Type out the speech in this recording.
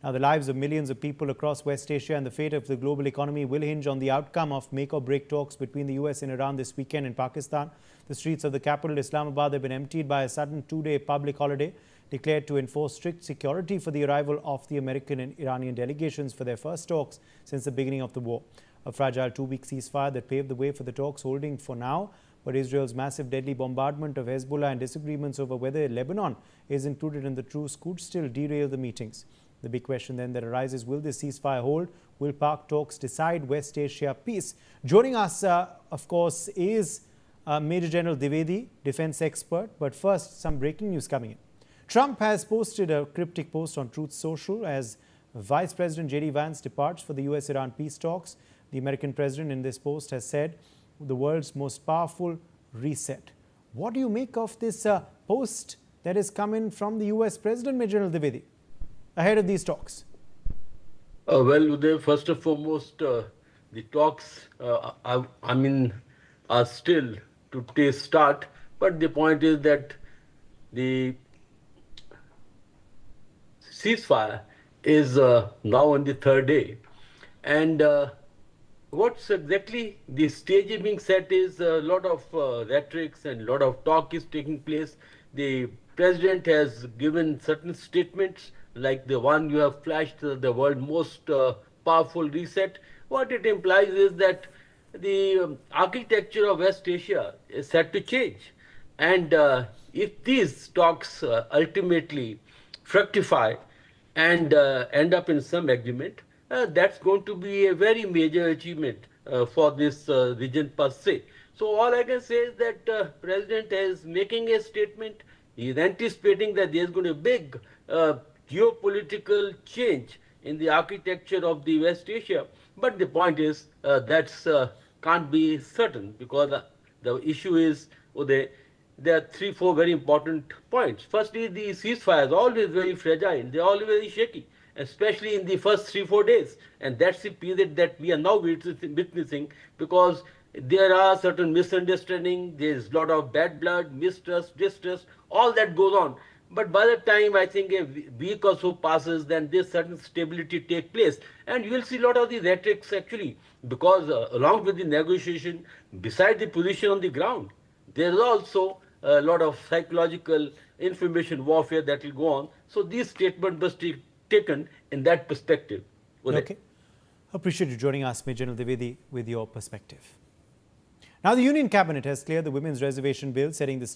Now, the lives of millions of people across West Asia and the fate of the global economy will hinge on the outcome of make-or-break talks between the US and Iran this weekend in Pakistan. The streets of the capital, Islamabad, have been emptied by a sudden two-day public holiday declared to enforce strict security for the arrival of the American and Iranian delegations for their first talks since the beginning of the war. A fragile two-week ceasefire that paved the way for the talks holding for now, but Israel's massive deadly bombardment of Hezbollah and disagreements over whether Lebanon is included in the truce could still derail the meetings. The big question then that arises, will this ceasefire hold? Will Pak talks decide West Asia peace? Joining us, of course, is Major General Dwivedi, defense expert. But first, some breaking news coming in. Trump has posted a cryptic post on Truth Social as Vice President J.D. Vance departs for the US-Iran peace talks. The American president in this post has said, the world's most powerful reset. What do you make of this post that is coming from the US President, Major General Dwivedi, ahead of these talks? Well, Uday, first and foremost, the talks, are still to start. But the point is that the ceasefire is now on the third day. And what's exactly the stage is being set is a lot of rhetorics and a lot of talk is taking place. The president has given certain statements like the one you have flashed, the world's most powerful reset. What it implies is that the architecture of West Asia is set to change. And if these talks ultimately fructify and end up in some agreement, that's going to be a very major achievement for this region per se. So all I can say is that President is making a statement. He is anticipating that there is going to be a big geopolitical change in the architecture of the West Asia. But the point is that's can't be certain, because the issue is, there are 3-4 very important points. Firstly, the ceasefire is always very fragile. They are always very shaky, especially in the first 3-4 days. And that's the period that we are now witnessing, because there are certain misunderstandings, there's a lot of bad blood, mistrust, distrust, all that goes on. But by the time I think a week or so passes, then this certain stability take place. And you will see a lot of the rhetorics actually, because along with the negotiation, beside the position on the ground, there is also a lot of psychological information warfare that will go on. So these statements must be taken in that perspective. Okay. Appreciate you joining us, Major General Dwivedi, with your perspective. Now, the Union Cabinet has cleared the Women's Reservation Bill, setting the